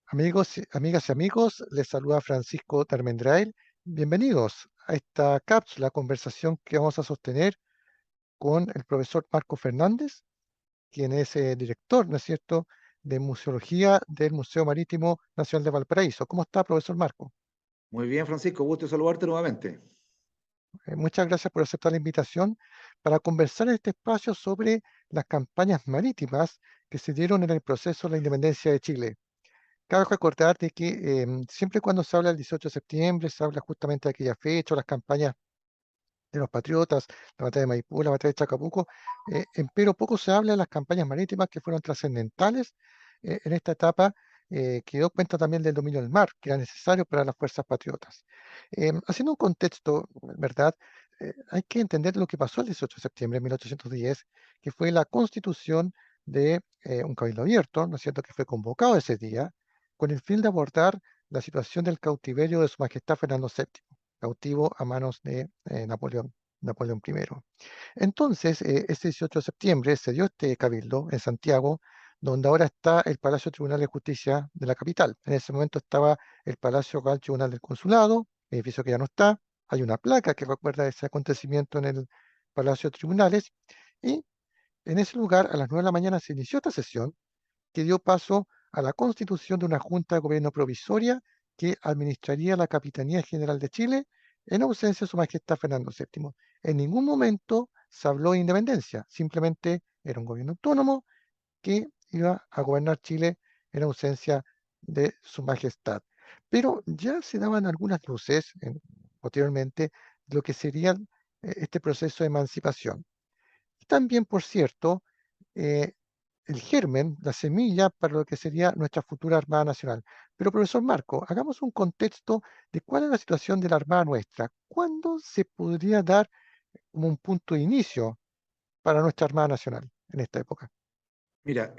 Amigos, amigas y amigos, les saluda Francisco Termendrael. Bienvenidos a esta cápsula, conversación que vamos a sostener con el profesor Marco Fernández, quien es director, ¿no es cierto?, de Museología del Museo Marítimo Nacional de Valparaíso. ¿Cómo está, profesor Marco? Muy bien, Francisco, gusto en saludarte nuevamente. Muchas gracias por aceptar la invitación para conversar en este espacio sobre las campañas marítimas que se dieron en el proceso de la independencia de Chile. Cabe recordar de que siempre cuando se habla del 18 de septiembre, se habla justamente de aquella fecha, o las campañas de los patriotas, la batalla de Maipú, la batalla de Chacabuco, pero poco se habla de las campañas marítimas que fueron trascendentales en esta etapa, que dio cuenta también del dominio del mar, que era necesario para las fuerzas patriotas. Haciendo un contexto, ¿verdad? Hay que entender lo que pasó el 18 de septiembre de 1810, que fue la constitución de un cabildo abierto, ¿no es cierto?, que fue convocado ese día, con el fin de abordar la situación del cautiverio de Su Majestad Fernando VII, cautivo a manos de Napoleón I. Entonces, este 18 de septiembre se dio este cabildo en Santiago, donde ahora está el Palacio Tribunal de Justicia de la capital. En ese momento estaba el Palacio Real Tribunal del Consulado, edificio que ya no está. Hay una placa que recuerda ese acontecimiento en el Palacio de Tribunales. Y en ese lugar, a las 9 de la mañana, se inició esta sesión que dio paso a la constitución de una Junta de Gobierno provisoria que administraría la Capitanía General de Chile en ausencia de Su Majestad Fernando VII. En ningún momento se habló de independencia, simplemente era un gobierno autónomo que iba a gobernar Chile en ausencia de Su Majestad. Pero ya se daban algunas luces posteriormente de lo que sería este proceso de emancipación. Y también, por cierto, eh, el germen, la semilla para lo que sería nuestra futura Armada Nacional. Pero, profesor Marco, hagamos un contexto de cuál es la situación de la Armada nuestra. ¿Cuándo se podría dar como un punto de inicio para nuestra Armada Nacional en esta época? Mira,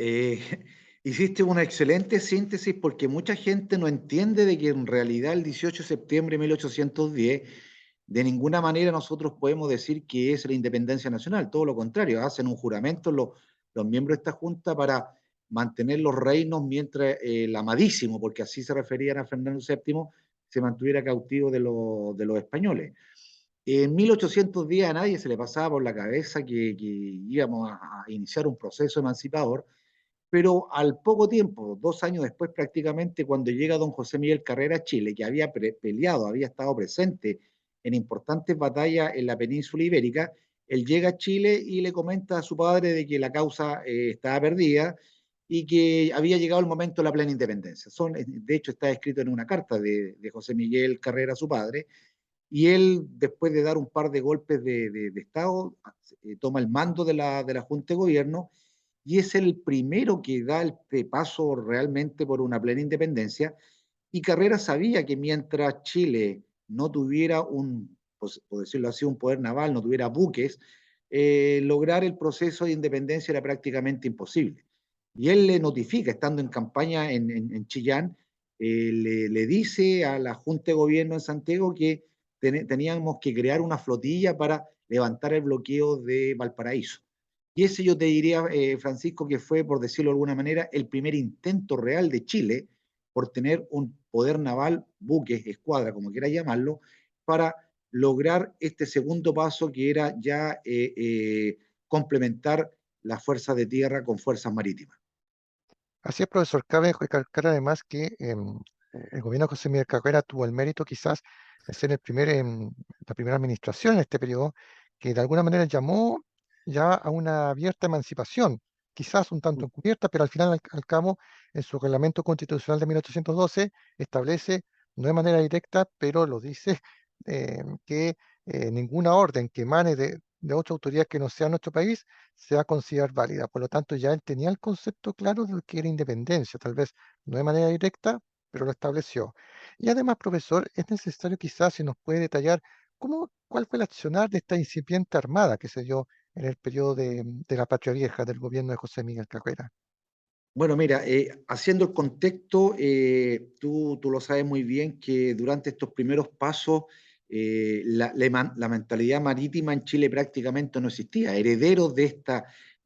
hiciste una excelente síntesis porque mucha gente no entiende de que en realidad el 18 de septiembre de 1810 de ninguna manera nosotros podemos decir que es la independencia nacional, todo lo contrario, hacen un juramento los miembros de esta junta para mantener los reinos mientras el amadísimo, porque así se referían a Fernando VII, se mantuviera cautivo de los españoles. En 1810 a nadie se le pasaba por la cabeza que íbamos a iniciar un proceso emancipador, pero al poco tiempo, 2 años después prácticamente, cuando llega don José Miguel Carrera a Chile, que había peleado, había estado presente en importantes batallas en la península ibérica, él llega a Chile y le comenta a su padre de que la causa estaba perdida y que había llegado el momento de la plena independencia. De hecho, está escrito en una carta de José Miguel Carrera a su padre, y él, después de dar un par de golpes de Estado, toma el mando de la Junta de Gobierno y es el primero que da el paso realmente por una plena independencia. Y Carrera sabía que mientras Chile no tuviera pues, por decirlo así, un poder naval, no tuviera buques, lograr el proceso de independencia era prácticamente imposible. Y él le notifica, estando en campaña en Chillán, le dice a la Junta de Gobierno en Santiago que teníamos que crear una flotilla para levantar el bloqueo de Valparaíso. Y ese yo te diría, Francisco, que fue, por decirlo de alguna manera, el primer intento real de Chile por tener un poder naval, buques, escuadra, como quiera llamarlo, para lograr este segundo paso que era ya complementar las fuerzas de tierra con fuerzas marítimas. Así es, profesor. Cabe recalcar además que el gobierno de José Miguel Carrera tuvo el mérito quizás de ser la primera administración en este periodo que de alguna manera llamó ya a una abierta emancipación, quizás un tanto encubierta, pero al final, al cabo, en su reglamento constitucional de 1812 establece, no de manera directa, pero lo dice, que ninguna orden que emane de otra autoridad que no sea nuestro país se va a considerar válida. Por lo tanto, ya él tenía el concepto claro de lo que era independencia, tal vez no de manera directa, pero lo estableció. Y además, profesor, es necesario quizás si nos puede detallar cuál fue el accionar de esta incipiente armada que se dio en el periodo de la Patria Vieja del gobierno de José Miguel Carrera. Bueno, mira, haciendo el contexto, tú lo sabes muy bien que durante estos primeros pasos la mentalidad marítima en Chile prácticamente no existía. Herederos de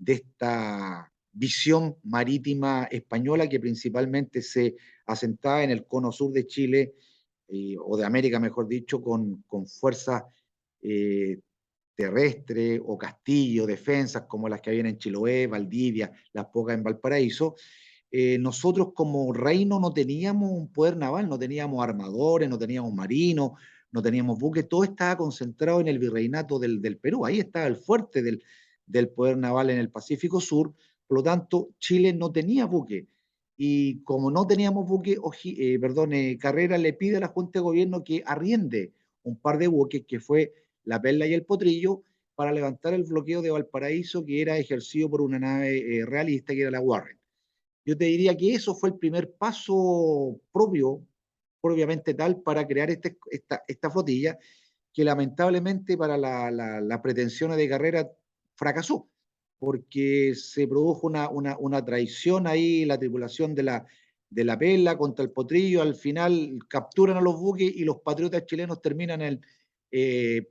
esta visión marítima española que principalmente se asentaba en el cono sur de Chile, o de América, mejor dicho, con fuerzas eh, terrestres o castillos, defensas como las que habían en Chiloé, Valdivia, las pocas en Valparaíso. Nosotros como reino no teníamos un poder naval, no teníamos armadores, no teníamos marinos, no teníamos buques, todo estaba concentrado en el virreinato del Perú, ahí estaba el fuerte del poder naval en el Pacífico Sur, por lo tanto Chile no tenía buque. Y como no teníamos buque, Carrera le pide a la Junta de Gobierno que arriende un par de buques, que fue la Perla y el Potrillo, para levantar el bloqueo de Valparaíso que era ejercido por una nave realista que era la Warren. Yo te diría que eso fue el primer paso propiamente tal, para crear esta flotilla, que lamentablemente para las pretensiones de Carrera fracasó, porque se produjo una traición ahí, la tripulación de la Pela contra el Potrillo, al final capturan a los buques y los patriotas chilenos terminan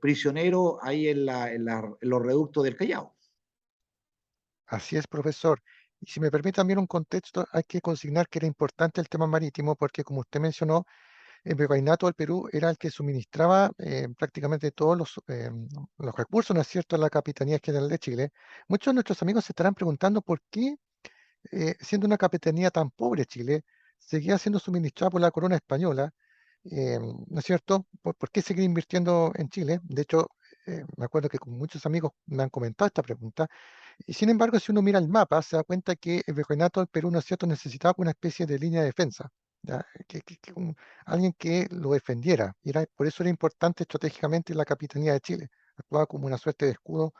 prisioneros ahí en los reductos del Callao. Así es, profesor. Y si me permite también un contexto, hay que consignar que era importante el tema marítimo porque, como usted mencionó, el virreinato del Perú era el que suministraba prácticamente todos los recursos, ¿no es cierto?, a la Capitanía General de Chile. Muchos de nuestros amigos se estarán preguntando por qué, siendo una capitanía tan pobre Chile, seguía siendo suministrada por la corona española, ¿no es cierto? ¿Por qué seguir invirtiendo en Chile? De hecho, me acuerdo que con muchos amigos me han comentado esta pregunta. Y sin embargo, si uno mira el mapa, se da cuenta que el virreinato del Perú, ¿no es cierto?, necesitaba una especie de línea de defensa, ¿ya? Alguien que lo defendiera. Y por eso era importante estratégicamente la Capitanía de Chile. Actuaba como una suerte de escudo,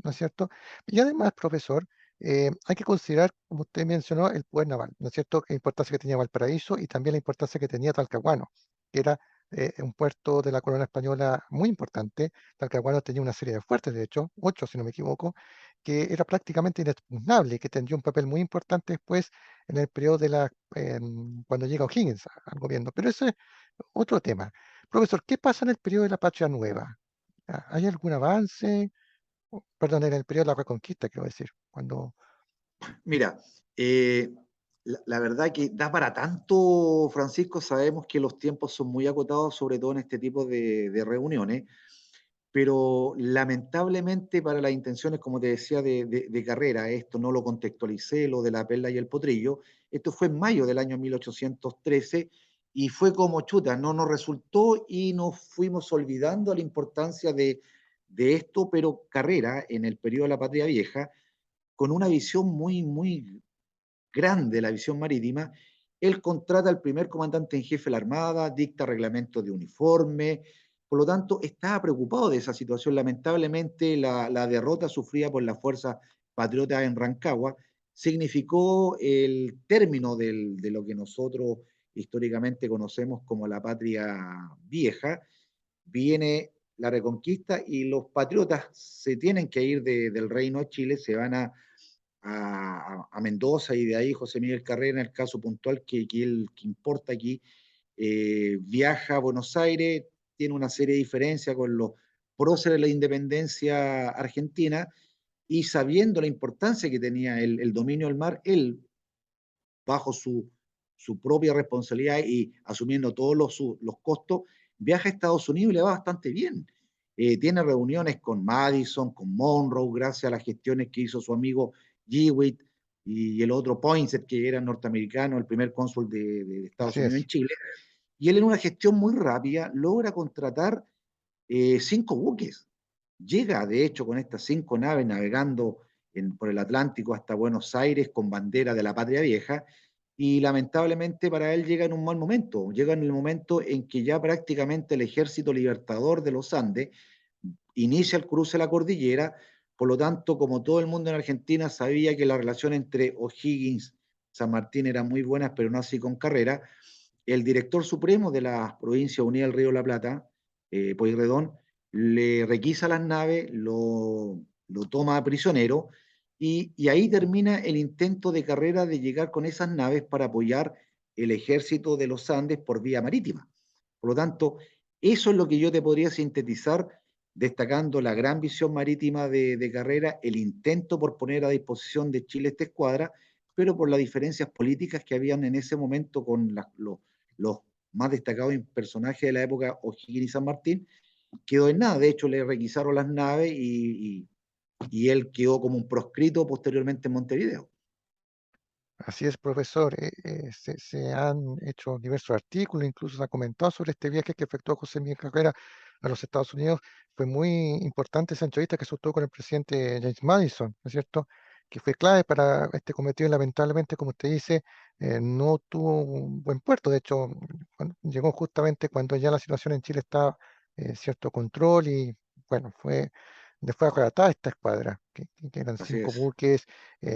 ¿no es cierto? Y además, profesor, hay que considerar, como usted mencionó, el poder naval, ¿no es cierto?, la importancia que tenía Valparaíso y también la importancia que tenía Talcahuano, que era un puerto de la corona española muy importante. Talcahuano tenía una serie de fuertes, de hecho, 8 si no me equivoco, que era prácticamente inexpugnable, que tendría un papel muy importante después en el periodo cuando llega O'Higgins al gobierno. Pero ese es otro tema. Profesor, ¿qué pasa en el periodo de la Patria Nueva? ¿Hay algún avance? Perdón, en el periodo de la Reconquista, quiero decir, cuando... Mira, la verdad que da para tanto, Francisco. Sabemos que los tiempos son muy acotados, sobre todo en este tipo de reuniones, pero lamentablemente para las intenciones, como te decía, de Carrera, esto no lo contextualicé, lo de la Perla y el Potrillo, esto fue en mayo del año 1813 y fue como chuta, no nos resultó y nos fuimos olvidando la importancia de esto, pero Carrera, en el periodo de la Patria Vieja, con una visión muy, muy grande, la visión marítima, él contrata al primer comandante en jefe de la Armada, dicta reglamentos de uniforme, por lo tanto, estaba preocupado de esa situación. Lamentablemente, la derrota sufrida por las fuerzas patriotas en Rancagua significó el término de lo que nosotros históricamente conocemos como la patria vieja. Viene la reconquista y los patriotas se tienen que ir del reino de Chile, se van a Mendoza, y de ahí José Miguel Carrera, en el caso puntual que importa aquí, viaja a Buenos Aires, tiene una serie de diferencias con los próceres de la independencia argentina, y sabiendo la importancia que tenía el dominio del mar, él, bajo su propia responsabilidad y asumiendo todos los costos, viaja a Estados Unidos y le va bastante bien. Tiene reuniones con Madison, con Monroe, gracias a las gestiones que hizo su amigo Jewitt y el otro Poinsett, que era norteamericano, el primer cónsul de Estados Así Unidos en es. Chile. Y él, en una gestión muy rápida, logra contratar 5 buques. Llega, de hecho, con estas 5 naves navegando por el Atlántico hasta Buenos Aires con bandera de la Patria Vieja, y lamentablemente para él llega en un mal momento, llega en el momento en que ya prácticamente el Ejército Libertador de los Andes inicia el cruce de la cordillera. Por lo tanto, como todo el mundo en Argentina sabía que la relación entre O'Higgins y San Martín era muy buena, pero no así con Carrera, el director supremo de las Provincias Unidas del Río de la Plata, Pueyrredón, le requisa las naves, lo toma prisionero, y ahí termina el intento de Carrera de llegar con esas naves para apoyar el ejército de los Andes por vía marítima. Por lo tanto, eso es lo que yo te podría sintetizar destacando la gran visión marítima de Carrera, el intento por poner a disposición de Chile esta escuadra, pero por las diferencias políticas que habían en ese momento con los más destacados personajes de la época, O'Higgins y San Martín, quedó en nada. De hecho, le requisaron las naves y él quedó como un proscrito posteriormente en Montevideo. Así es, profesor. Se han hecho diversos artículos, incluso se ha comentado sobre este viaje que efectuó José Miguel Carrera a los Estados Unidos. Fue muy importante esa entrevista que sostuvo con el presidente James Madison, ¿no es cierto? Que fue clave para este cometido y lamentablemente, como usted dice, no tuvo un buen puerto. De hecho, llegó justamente cuando ya la situación en Chile estaba en cierto control y bueno, le fue arrebatada esta escuadra, que eran Así 5 es. buques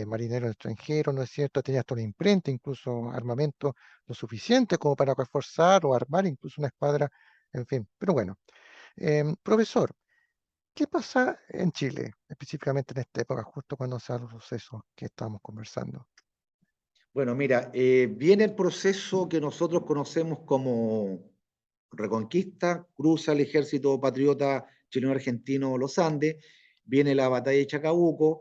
marineros extranjeros, ¿no es cierto? Tenía hasta una imprenta, incluso armamento lo suficiente como para reforzar o armar incluso una escuadra, en fin. Pero bueno, profesor, ¿qué pasa en Chile, específicamente en esta época, justo cuando se dan los sucesos que estamos conversando? Bueno, mira, viene el proceso que nosotros conocemos como Reconquista, cruza el ejército patriota chileno-argentino los Andes, viene la batalla de Chacabuco,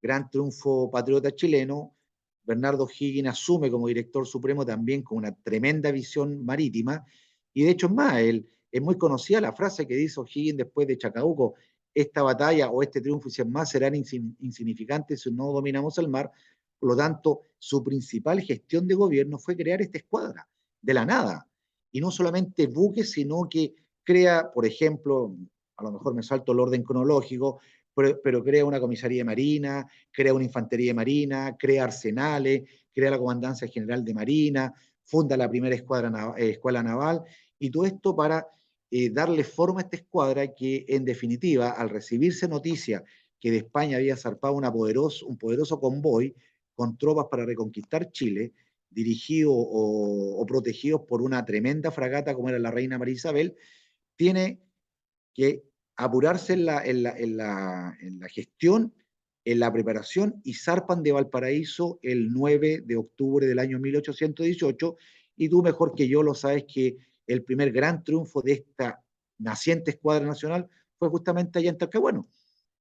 gran triunfo patriota chileno, Bernardo O'Higgins asume como director supremo también con una tremenda visión marítima, y de hecho es más, es muy conocida la frase que dice O'Higgins después de Chacabuco: esta batalla o este triunfo y sin más serán insignificantes si no dominamos el mar. Por lo tanto, su principal gestión de gobierno fue crear esta escuadra, de la nada. Y no solamente buques, sino que crea, por ejemplo, a lo mejor me salto el orden cronológico, pero crea una comisaría de marina, crea una infantería de marina, crea arsenales, crea la Comandancia General de Marina, funda la primera escuela naval, y todo esto para darle forma a esta escuadra que, en definitiva, al recibirse noticia que de España había zarpado un poderoso convoy con tropas para reconquistar Chile, dirigidos o protegidos por una tremenda fragata como era la Reina María Isabel, tiene que apurarse en la gestión, en la preparación, y zarpan de Valparaíso el 9 de octubre del año 1818, y tú mejor que yo lo sabes que el primer gran triunfo de esta naciente escuadra nacional fue justamente allá en Talcahuano,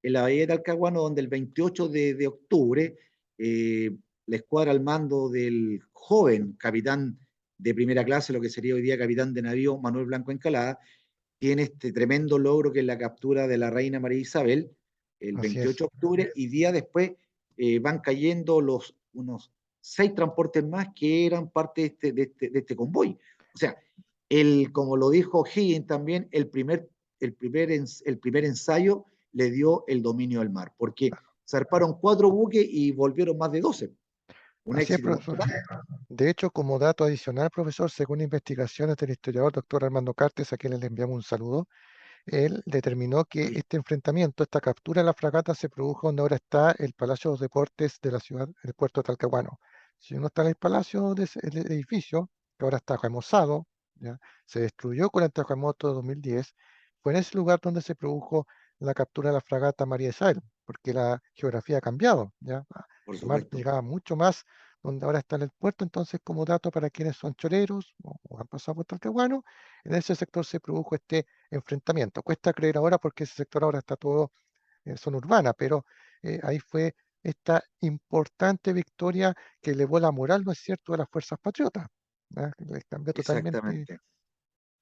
en la bahía de Talcahuano, donde el 28 de octubre eh, la escuadra al mando del joven capitán de primera clase, lo que sería hoy día capitán de navío, Manuel Blanco Encalada, tiene este tremendo logro que es la captura de la reina María Isabel el Así 28 es. de octubre, y día después van cayendo unos 6 transportes más que eran parte de este convoy. O sea, como lo dijo Higgins también, el primer ensayo le dio el dominio del mar, porque zarparon 4 buques y volvieron más de 12. Un Así es, éxito profesor. total, De hecho, como dato adicional, profesor, según investigaciones del historiador doctor Armando Cartes, a quien le enviamos un saludo, él determinó que este enfrentamiento, esta captura de la fragata se produjo donde ahora está el Palacio de los Deportes de la ciudad, el puerto de Talcahuano. Si uno está en el palacio, el edificio, que ahora está remozado, ¿ya? Se destruyó con el terremoto de 2010, fue en ese lugar donde se produjo la captura de la fragata María Isabel, porque la geografía ha cambiado, ¿ya? por El mar supuesto. llegaba mucho más donde ahora está en el puerto, entonces como dato para quienes son choreros o han pasado por Talcahuano, en ese sector se produjo este enfrentamiento. Cuesta creer ahora porque ese sector ahora está todo en zona urbana, pero ahí fue esta importante victoria que elevó la moral, ¿no es cierto?, de las fuerzas patriotas. ¿Ya? Les cambió totalmente. Exactamente.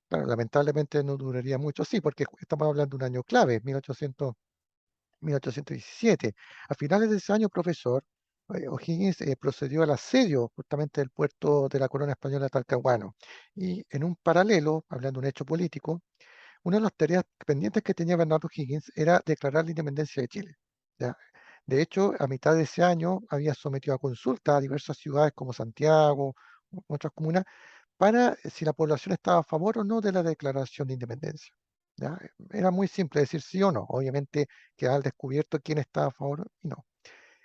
Claro, lamentablemente no duraría mucho, sí, porque estamos hablando de un año clave, 1817. A finales de ese año, profesor, O'Higgins procedió al asedio justamente del puerto de la corona española de Talcahuano. Y en un paralelo, hablando de un hecho político, una de las tareas pendientes que tenía Bernardo Higgins era declarar la independencia de Chile. ¿Ya? De hecho, a mitad de ese año había sometido a consulta a diversas ciudades como Santiago, u otras comunas, para si la población estaba a favor o no de la declaración de independencia. ¿Ya? Era muy simple decir sí o no. Obviamente quedaba al descubierto quién estaba a favor y no.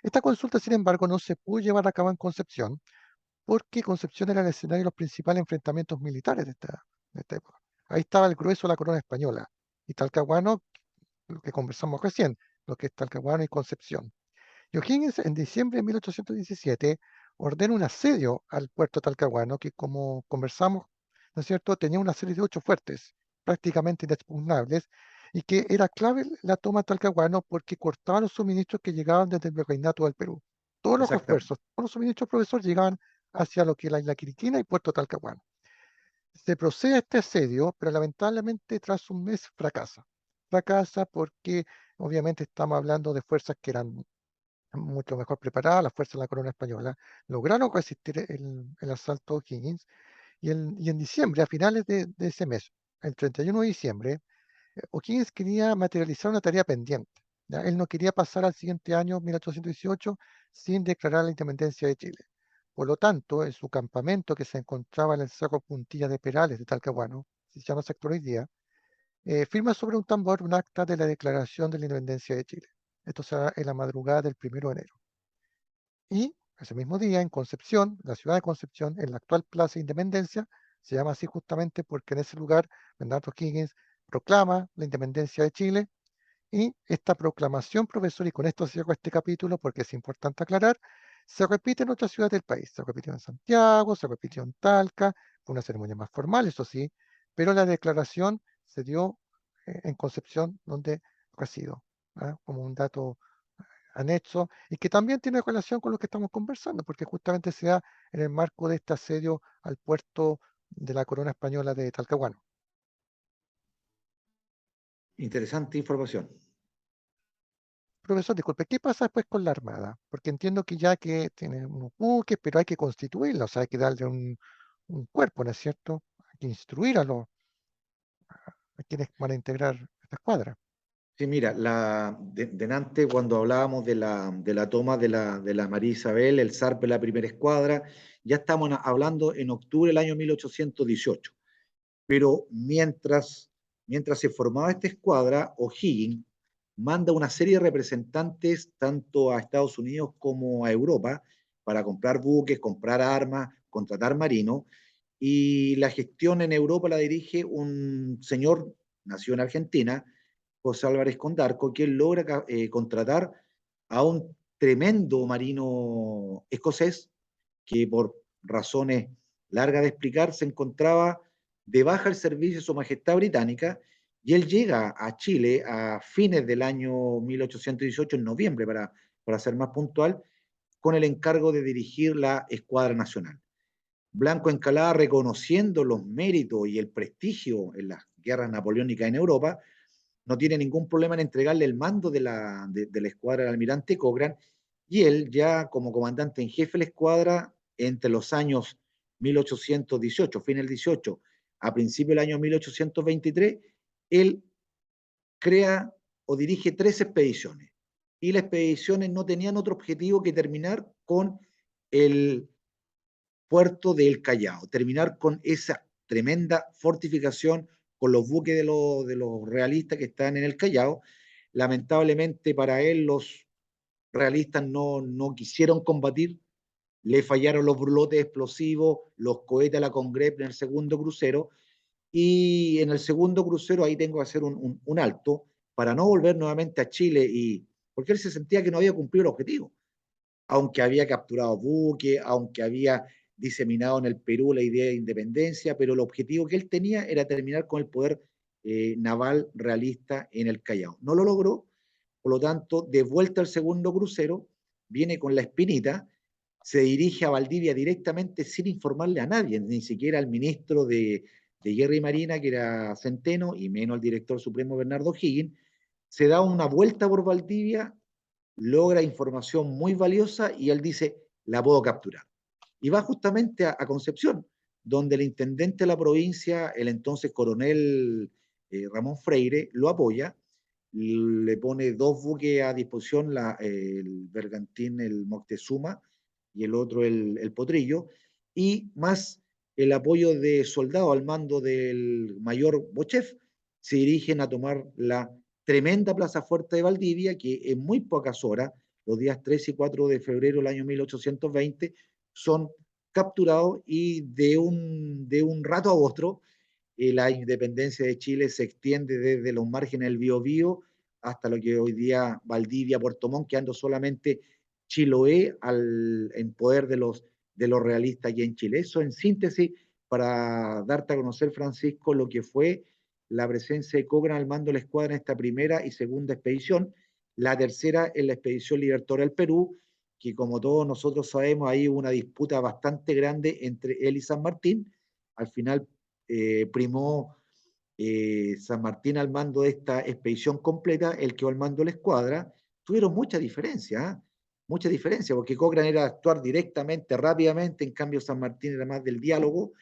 Esta consulta, sin embargo, no se pudo llevar a cabo en Concepción, porque Concepción era el escenario de los principales enfrentamientos militares de esta época. Ahí estaba el grueso de la corona española y Talcahuano, lo que conversamos recién, lo que es Talcahuano y Concepción. Y O'Higgins en diciembre de 1817 ordena un asedio al puerto de Talcahuano que, como conversamos, ¿no es cierto?, tenía una serie de 8 fuertes prácticamente inexpugnables y que era clave la toma de Talcahuano porque cortaba los suministros que llegaban desde el Virreinato del Perú. Todos los Exactamente. refuerzos, todos los suministros, profesor, llegaban hacia lo que es la isla Quiriquina y Puerto Talcahuano. Se procede a este asedio, pero lamentablemente tras un mes fracasa. Fracasa porque obviamente estamos hablando de fuerzas que eran mucho mejor preparadas, las fuerzas de la corona española, lograron resistir el asalto a O'Higgins y en diciembre, a finales de ese mes, el 31 de diciembre, O'Higgins quería materializar una tarea pendiente. ¿Ya? Él no quería pasar al siguiente año, 1818, sin declarar la independencia de Chile. Por lo tanto, en su campamento que se encontraba en el Cerro Puntilla de Perales de Talcahuano, si ya no sector hoy día, firma sobre un tambor un acta de la declaración de la independencia de Chile. Esto será en la madrugada del 1 de enero. Y ese mismo día, en Concepción, la ciudad de Concepción, en la actual Plaza Independencia, se llama así justamente porque en ese lugar Bernardo O'Higgins proclama la independencia de Chile y esta proclamación, profesor, y con esto cierro este capítulo porque es importante aclarar, se repite en otras ciudades del país. Se repitió en Santiago, se repitió en Talca, fue una ceremonia más formal, eso sí, pero la declaración se dio en Concepción, donde resido, ¿ah? Como un dato anexo y que también tiene relación con lo que estamos conversando, porque justamente se da en el marco de este asedio al puerto de la corona española de Talcahuano. Interesante información. Profesor, disculpe, ¿qué pasa después con la Armada? Porque entiendo que ya que tiene unos buques, pero hay que constituirla, o sea, hay que darle un cuerpo, ¿no es cierto? Hay que instruir a quienes van a integrar esta escuadra. Sí, mira, delante cuando hablábamos de la toma de la María Isabel, el zarpe de la primera escuadra, ya estamos hablando en octubre del año 1818. Pero mientras se formaba esta escuadra, O'Higgins manda una serie de representantes tanto a Estados Unidos como a Europa para comprar buques, comprar armas, contratar marinos, y la gestión en Europa la dirige un señor, nació en Argentina, José Álvarez Condarco, que logra contratar a un tremendo marino escocés que por razones largas de explicar se encontraba de baja el servicio de Su Majestad Británica y él llega a Chile a fines del año 1818, en noviembre para ser más puntual, con el encargo de dirigir la Escuadra Nacional. Blanco Encalada, reconociendo los méritos y el prestigio en las guerras napoleónicas en Europa, no tiene ningún problema en entregarle el mando de la escuadra al almirante Cochrane, y él ya como comandante en jefe de la escuadra entre los años 1818, fin del 18, a principio del año 1823, él crea o dirige 3 expediciones. Y las expediciones no tenían otro objetivo que terminar con el puerto del Callao, terminar con esa tremenda fortificación, con los buques de los realistas que están en el Callao. Lamentablemente para él los realistas no quisieron combatir, le fallaron los brulotes explosivos, los cohetes a la Congrep en el segundo crucero, y en el segundo crucero ahí tengo que hacer un alto para no volver nuevamente a Chile, porque él se sentía que no había cumplido el objetivo, aunque había capturado buques, aunque había diseminado en el Perú la idea de independencia, pero el objetivo que él tenía era terminar con el poder naval realista en el Callao. No lo logró, por lo tanto, de vuelta al segundo crucero, viene con la espinita, se dirige a Valdivia directamente sin informarle a nadie, ni siquiera al ministro de Guerra y Marina, que era Centeno, y menos al director supremo Bernardo Higgins. Se da una vuelta por Valdivia, logra información muy valiosa y él dice, la puedo capturar. Y va justamente a Concepción, donde el intendente de la provincia, el entonces coronel Ramón Freire, lo apoya, le pone 2 buques a disposición, el bergantín, el Moctezuma, y el otro, el Potrillo, y más el apoyo de soldados al mando del mayor Bochef, se dirigen a tomar la tremenda plaza fuerte de Valdivia, que en muy pocas horas, los días 3 y 4 de febrero del año 1820, son capturados, y de un rato a otro la independencia de Chile se extiende desde los márgenes del Biobío hasta lo que hoy día Valdivia, Puerto Montt, quedando solamente Chiloé en poder de los realistas aquí en Chile. Eso en síntesis para darte a conocer, Francisco, lo que fue la presencia de Cochrane al mando de la escuadra en esta primera y segunda expedición. La tercera en la expedición Libertadora al Perú, que como todos nosotros sabemos, hay una disputa bastante grande entre él y San Martín. Al final primó San Martín al mando de esta expedición completa, el que va al mando de la escuadra. Tuvieron mucha diferencia, ¿eh? Mucha diferencia, porque Cochrane era actuar directamente, rápidamente, en cambio San Martín era más del diálogo.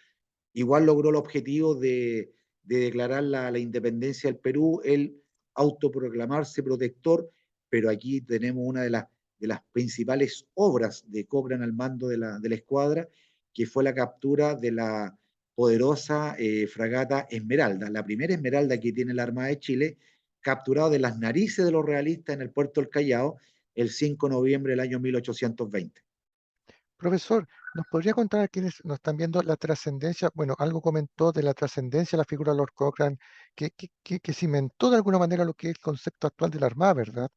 Igual logró el objetivo de declarar la independencia del Perú, el autoproclamarse protector, pero aquí tenemos una de las principales obras de Cochrane al mando de la escuadra, que fue la captura de la poderosa fragata Esmeralda, la primera Esmeralda que tiene la Armada de Chile, capturado de las narices de los realistas en el puerto del Callao el 5 de noviembre del año 1820. Profesor, ¿nos podría contar a quienes nos están viendo la trascendencia? Bueno, algo comentó de la trascendencia de la figura de Lord Cochrane, que cimentó de alguna manera lo que es el concepto actual de la Armada, ¿verdad?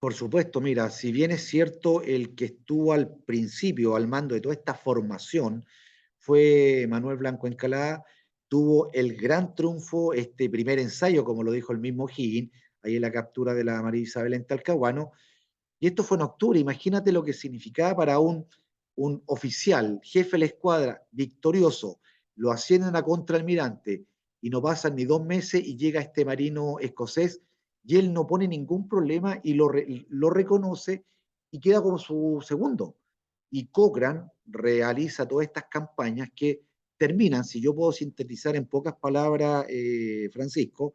Por supuesto, mira, si bien es cierto, el que estuvo al principio al mando de toda esta formación fue Manuel Blanco Encalada, tuvo el gran triunfo, este primer ensayo, como lo dijo el mismo Higgins, ahí en la captura de la María Isabel en Talcahuano, y esto fue en octubre. Imagínate lo que significaba para un oficial, jefe de la escuadra, victorioso, lo ascienden a contraalmirante y no pasan ni 2 meses y llega este marino escocés y él no pone ningún problema y lo reconoce y queda como su segundo. Y Cochrane realiza todas estas campañas que terminan, si yo puedo sintetizar en pocas palabras, Francisco,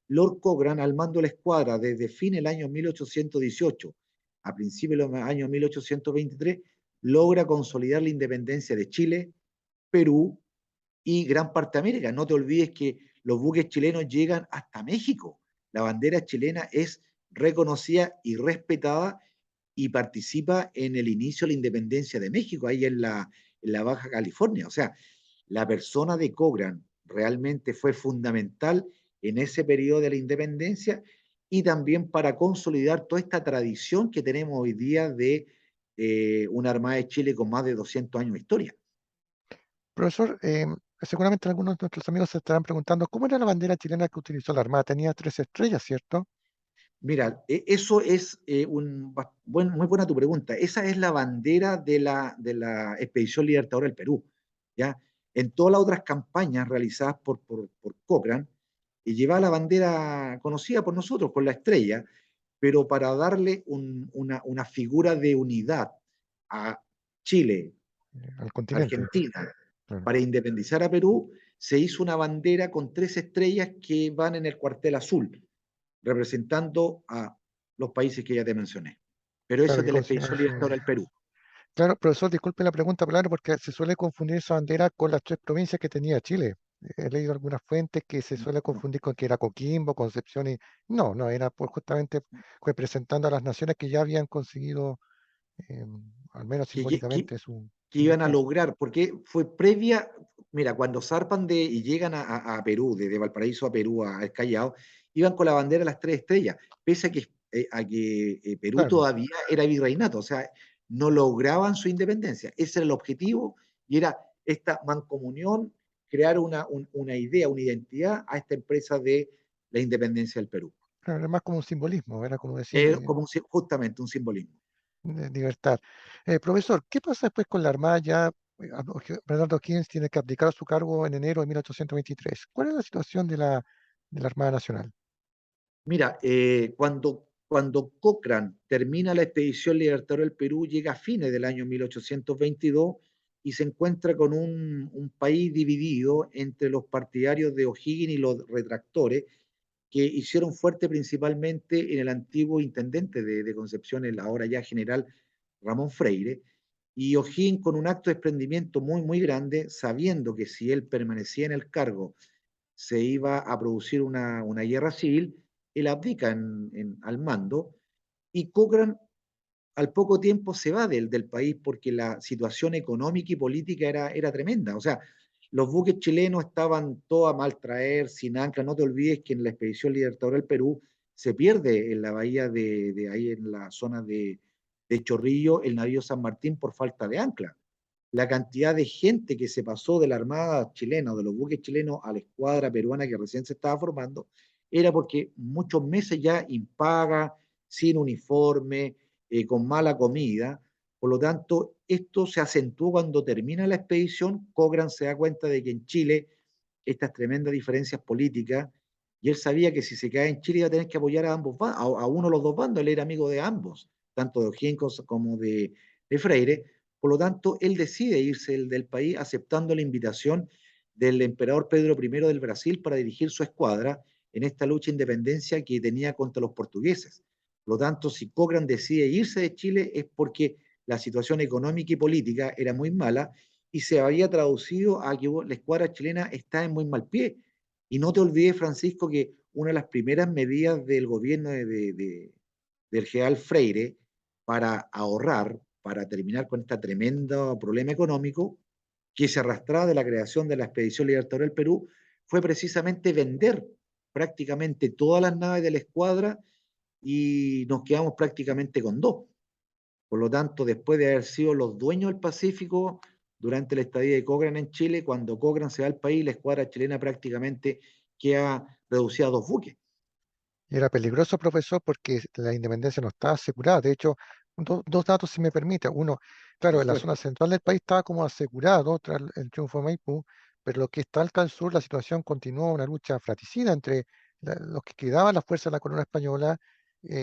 Lord Cochrane al mando de la escuadra desde fin del año 1818 a principios de los años 1823, logra consolidar la independencia de Chile, Perú y gran parte de América. No te olvides que los buques chilenos llegan hasta México. La bandera chilena es reconocida y respetada y participa en el inicio de la independencia de México, ahí en la Baja California. O sea, la persona de Cochrane realmente fue fundamental en ese periodo de la independencia y también para consolidar toda esta tradición que tenemos hoy día de una Armada de Chile con más de 200 años de historia. Profesor, seguramente algunos de nuestros amigos se estarán preguntando, ¿cómo era la bandera chilena que utilizó la Armada? Tenía 3 estrellas, ¿cierto? Mira, eso es muy buena tu pregunta. Esa es la bandera de la Expedición Libertadora del Perú. ¿Ya? En todas las otras campañas realizadas por Cochrane, y llevaba la bandera conocida por nosotros, con la estrella, pero para darle una figura de unidad a Chile, Al continente. Argentina, Claro. para independizar a Perú, se hizo una bandera con 3 estrellas que van en el cuartel azul, representando a los países que ya te mencioné. Pero eso Claro, es que de la expedición libertadora del Perú. Claro, profesor, disculpe la pregunta, claro, porque se suele confundir esa bandera con las 3 provincias que tenía Chile. He leído algunas fuentes que se suele No. confundir con que era Coquimbo, Concepción y... No, no, era justamente representando a las naciones que ya habían conseguido, al menos Que, que, simbólicamente, su que iban a independencia. lograr, porque fue previa, mira, cuando zarpan y llegan a Perú, desde Valparaíso a Perú, al Callao, iban con la bandera de las 3 estrellas, pese a que Perú Claro, todavía era virreinato, o sea, no lograban su independencia. Ese era el objetivo y era esta mancomunión, crear una idea, una identidad a esta empresa de la independencia del Perú. claro, era más como un simbolismo, era como decir, Como justamente un simbolismo. de libertad. Profesor, ¿qué pasa después con la Armada ya? Bernardo O'Higgins tiene que abdicar a su cargo en enero de 1823. ¿Cuál es la situación de la Armada Nacional? Mira, cuando Cochrane termina la expedición libertadora del Perú, llega a fines del año 1822 y se encuentra con un país dividido entre los partidarios de O'Higgins y los retractores, que hicieron fuerte principalmente en el antiguo intendente de Concepción, el ahora ya general Ramón Freire, y O'Higgins con un acto de desprendimiento muy, muy grande, sabiendo que si él permanecía en el cargo se iba a producir una guerra civil, él abdica al mando y Cochrane al poco tiempo se va del país porque la situación económica y política era tremenda. O sea, los buques chilenos estaban todos a mal traer, sin ancla. No te olvides que en la expedición libertadora del Perú se pierde en la bahía de ahí, en la zona de Chorrillo, el navío San Martín por falta de ancla. la cantidad de gente que se pasó de la Armada chilena o de los buques chilenos a la escuadra peruana que recién se estaba formando, era porque muchos meses ya impaga, sin uniforme, con mala comida. Por lo tanto, esto se acentuó cuando termina la expedición. Cochrane se da cuenta de que en Chile estas tremendas diferencias políticas, y él sabía que si se quedaba en Chile iba a tener que apoyar a ambos, a uno de los dos bandos. Él era amigo de ambos, tanto de O'Higgins como de Freire. Por lo tanto, él decide irse del país aceptando la invitación del emperador Pedro I del Brasil para dirigir su escuadra en esta lucha de independencia que tenía contra los portugueses. Por lo tanto, si Cochrane decide irse de Chile es porque la situación económica y política era muy mala y se había traducido a que la escuadra chilena está en muy mal pie. Y no te olvides, Francisco, que una de las primeras medidas del gobierno del general Freire para ahorrar, para terminar con este tremendo problema económico que se arrastraba de la creación de la Expedición Libertadora del Perú, fue precisamente vender prácticamente todas las naves de la escuadra y nos quedamos prácticamente con dos. Por lo tanto, después de haber sido los dueños del Pacífico durante la estadía de Cochrane en Chile, cuando Cochrane se va al país, la escuadra chilena prácticamente queda reducida a dos buques. Y era peligroso, profesor, porque la independencia no estaba asegurada. De hecho, dos datos, si me permite. Uno, Por claro, en la zona supuesto. central del país estaba como asegurado tras el triunfo de Maipú, pero lo que está al sur, la situación continuó una lucha fratricida entre los que quedaban las fuerzas de la corona española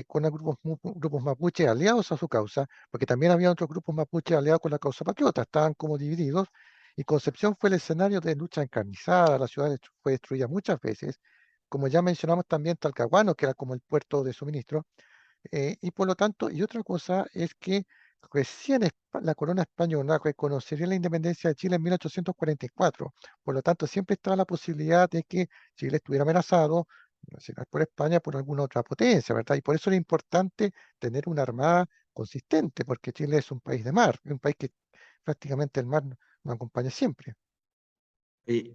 con los grupos mapuches aliados a su causa, porque también había otros grupos mapuches aliados con la causa patriota, estaban como divididos, y Concepción fue el escenario de lucha encarnizada, la ciudad fue destruida muchas veces, como ya mencionamos también Talcahuano, que era como el puerto de suministro, y por lo tanto, y otra cosa es que recién la corona española reconocería la independencia de Chile en 1844, por lo tanto siempre estaba la posibilidad de que Chile estuviera amenazado, no sé, por España, por alguna otra potencia, ¿verdad? Y por eso era importante tener una armada consistente, porque Chile es un país de mar, un país que prácticamente el mar nos acompaña siempre.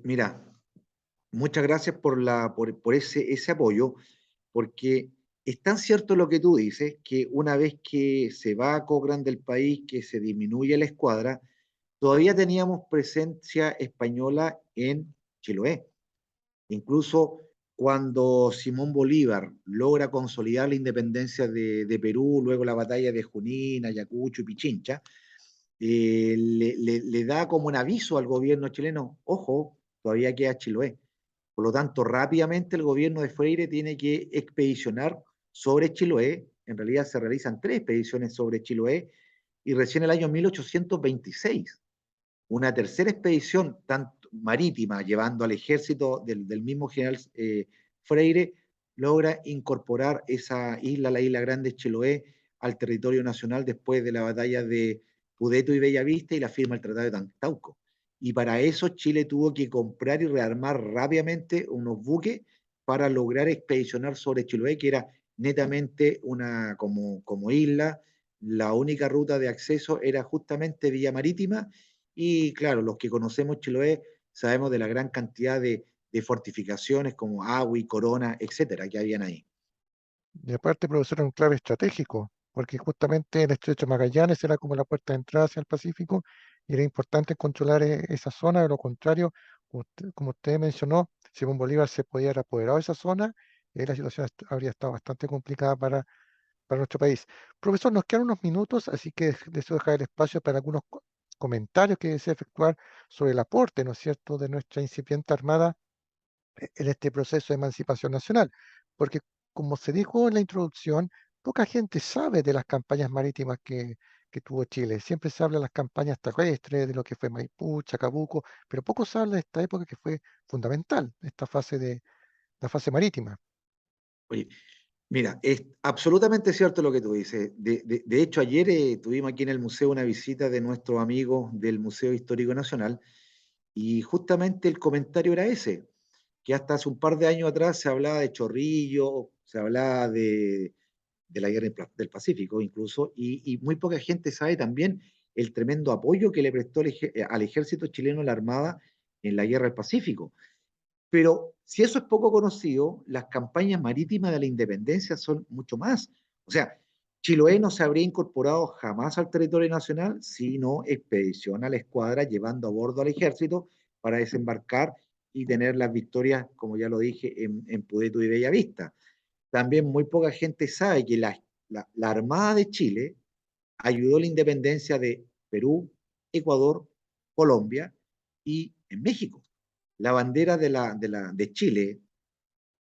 Mira, muchas gracias por ese apoyo, porque es tan cierto lo que tú dices, que una vez que se va a Cochrane del país, que se disminuye la escuadra, todavía teníamos presencia española en Chiloé. Incluso cuando Simón Bolívar logra consolidar la independencia de Perú, luego la batalla de Junín, Ayacucho y Pichincha, le da como un aviso al gobierno chileno: ojo, todavía queda Chiloé. Por lo tanto, rápidamente el gobierno de Freire tiene que expedicionar sobre Chiloé. En realidad se realizan tres expediciones sobre Chiloé y recién en el año 1826 una tercera expedición tanto marítima, llevando al ejército del mismo general Freire, logra incorporar esa isla, la isla Grande Chiloé, al territorio nacional después de la batalla de Pudeto y Bellavista y la firma del Tratado de Tantauco. Y para eso Chile tuvo que comprar y rearmar rápidamente unos buques para lograr expedicionar sobre Chiloé, que era netamente una como isla. La única ruta de acceso era justamente vía marítima y claro, los que conocemos Chiloé sabemos de la gran cantidad de fortificaciones como Agui, Corona, etcétera, que habían ahí. Y aparte, profesor, era un clave estratégico, porque justamente el estrecho de Magallanes era como la puerta de entrada hacia el Pacífico y era importante controlar esa zona. De lo contrario, como usted mencionó, Simón Bolívar se podía haber apoderado de esa zona y ahí la situación habría estado bastante complicada para nuestro país. Profesor, nos quedan unos minutos, así que deseo dejar el espacio para algunos comentarios que desee efectuar sobre el aporte, ¿no es cierto?, de nuestra incipiente armada en este proceso de emancipación nacional, porque como se dijo en la introducción, poca gente sabe de las campañas marítimas que tuvo Chile. Siempre se habla de las campañas terrestres, de lo que fue Maipú, Chacabuco, pero poco se habla de esta época que fue fundamental, esta fase de la fase marítima. Oye, mira, es absolutamente cierto lo que tú dices. De hecho, ayer tuvimos aquí en el museo una visita de nuestros amigos del Museo Histórico Nacional y justamente el comentario era ese, que hasta hace un par de años atrás se hablaba de Chorrillo, se hablaba de la guerra del Pacífico incluso, y muy poca gente sabe también el tremendo apoyo que le prestó al ejército chileno la Armada en la guerra del Pacífico. Pero si eso es poco conocido, las campañas marítimas de la independencia son mucho más. O sea, Chiloé no se habría incorporado jamás al territorio nacional si no expediciona la escuadra llevando a bordo al ejército para desembarcar y tener las victorias, como ya lo dije, en Pudeto y Bellavista. También muy poca gente sabe que la Armada de Chile ayudó a la independencia de Perú, Ecuador, Colombia y en México. La bandera de Chile,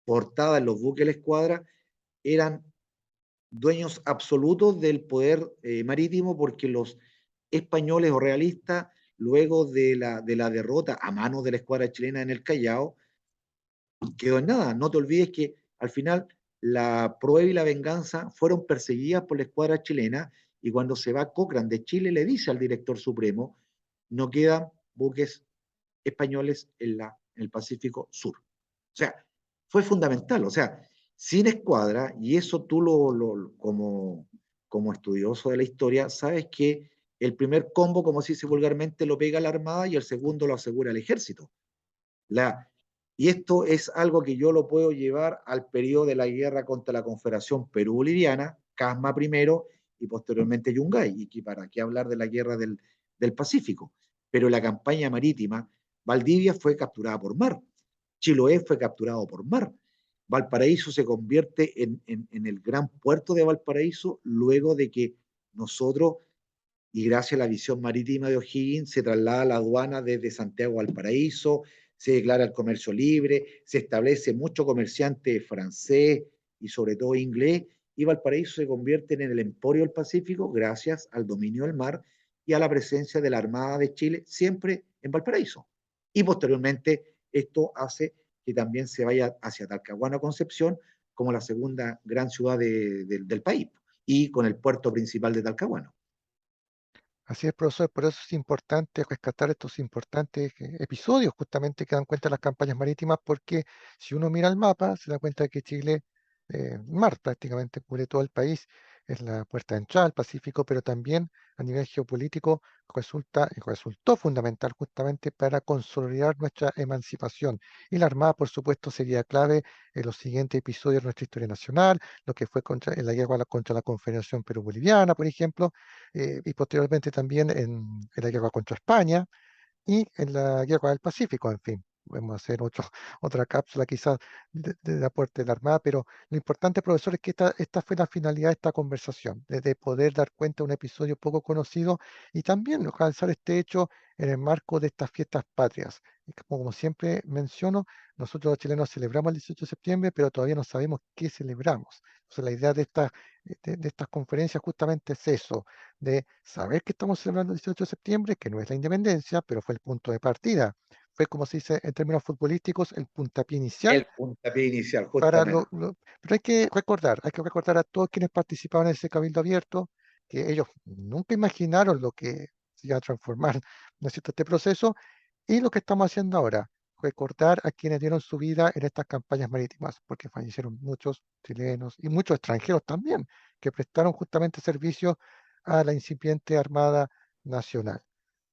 portada en los buques de la escuadra, eran dueños absolutos del poder marítimo porque los españoles o realistas, luego de la derrota a manos de la escuadra chilena en el Callao, quedó en nada. No te olvides que al final la prueba y la venganza fueron perseguidas por la escuadra chilena y cuando se va Cochrane de Chile le dice al director supremo, no quedan buques españoles en el Pacífico Sur. O sea, fue fundamental. O sea, sin escuadra, y eso tú como estudioso de la historia, sabes que el primer combo, como se dice vulgarmente, lo pega la Armada y el segundo lo asegura el ejército. La, y esto es algo que yo lo puedo llevar al periodo de la guerra contra la Confederación Perú-Boliviana, Casma primero y posteriormente Yungay, y que para qué hablar de la guerra del Pacífico. Pero la campaña marítima, Valdivia fue capturada por mar, Chiloé fue capturado por mar, Valparaíso se convierte en el gran puerto de Valparaíso luego de que nosotros y gracias a la visión marítima de O'Higgins se traslada la aduana desde Santiago al Paraíso, se declara el comercio libre, se establece mucho comerciante francés y sobre todo inglés, y Valparaíso se convierte en el emporio del Pacífico gracias al dominio del mar y a la presencia de la Armada de Chile siempre en Valparaíso. Y posteriormente esto hace que también se vaya hacia Talcahuano, Concepción, como la segunda gran ciudad del país, y con el puerto principal de Talcahuano. Así es, profesor, por eso es importante rescatar estos importantes episodios justamente que dan cuenta de las campañas marítimas, porque si uno mira el mapa, se da cuenta que Chile, mar prácticamente cubre todo el país, es la puerta de entrada al Pacífico, pero también a nivel geopolítico resultó fundamental justamente para consolidar nuestra emancipación. Y la Armada, por supuesto, sería clave en los siguientes episodios de nuestra historia nacional, lo que fue en la guerra contra la Confederación Perú-Boliviana, por ejemplo, y posteriormente también en la guerra contra España y en la guerra del Pacífico, en fin. Podemos hacer otra cápsula quizás de aporte de la Armada, pero lo importante, profesor, es que esta fue la finalidad de esta conversación, de poder dar cuenta de un episodio poco conocido y también realzar este hecho en el marco de estas fiestas patrias. Y como siempre menciono, nosotros los chilenos celebramos el 18 de septiembre, pero todavía no sabemos qué celebramos. Entonces, la idea de estas conferencias justamente es eso, de saber que estamos celebrando el 18 de septiembre, que no es la independencia, pero fue el punto de partida. Fue, como se dice en términos futbolísticos, el puntapié inicial El puntapié inicial, para justamente. pero hay que recordar a todos quienes participaban en ese cabildo abierto, que ellos nunca imaginaron lo que se iba a transformar, ¿no es cierto?, este proceso, y lo que estamos haciendo ahora, recordar a quienes dieron su vida en estas campañas marítimas, porque fallecieron muchos chilenos y muchos extranjeros también, que prestaron justamente servicio a la incipiente Armada Nacional.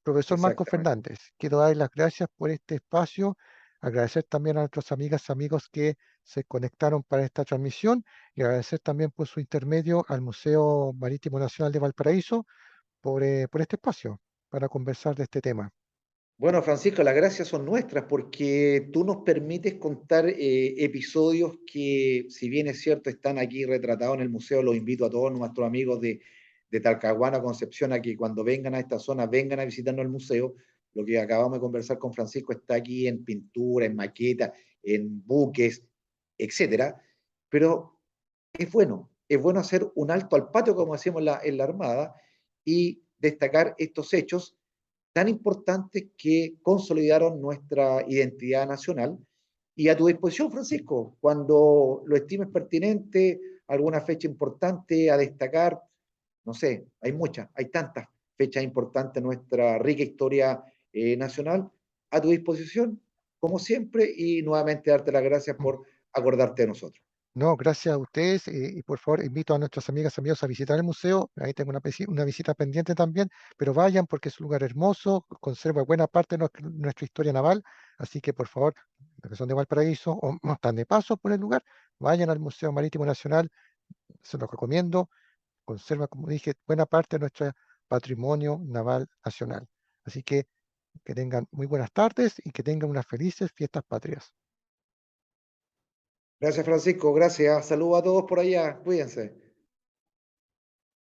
Profesor Marco Exactamente. Fernández, quiero dar las gracias por este espacio, agradecer también a nuestras amigas y amigos que se conectaron para esta transmisión y agradecer también por su intermedio al Museo Marítimo Nacional de Valparaíso por este espacio para conversar de este tema. Bueno, Francisco, las gracias son nuestras porque tú nos permites contar episodios que, si bien es cierto, están aquí retratados en el museo. Los invito a todos nuestros amigos de Talcahuano, Concepción, a que cuando vengan a esta zona vengan a visitarnos el museo. Lo que acabamos de conversar con Francisco está aquí en pintura, en maqueta, en buques, etcétera. Pero es bueno hacer un alto al patio, como hacemos en la Armada, y destacar estos hechos tan importantes que consolidaron nuestra identidad nacional. Y a tu disposición, Francisco, cuando lo estimes pertinente, alguna fecha importante a destacar, no sé, hay muchas, hay tantas fechas importantes en nuestra rica historia nacional, a tu disposición, como siempre, y nuevamente darte las gracias Mm. por acordarte de nosotros. No, gracias a ustedes y por favor invito a nuestras amigas y amigos a visitar el museo. Ahí tengo una visita pendiente también, pero vayan porque es un lugar hermoso, conserva buena parte de nuestra historia naval, así que por favor, los que son de Valparaíso o no están de paso por el lugar, vayan al Museo Marítimo Nacional, se los recomiendo. conserva, como dije, buena parte de nuestro patrimonio naval nacional. Así que tengan muy buenas tardes y que tengan unas felices fiestas patrias. Gracias, Francisco. Gracias. Saludos a todos por allá. Cuídense.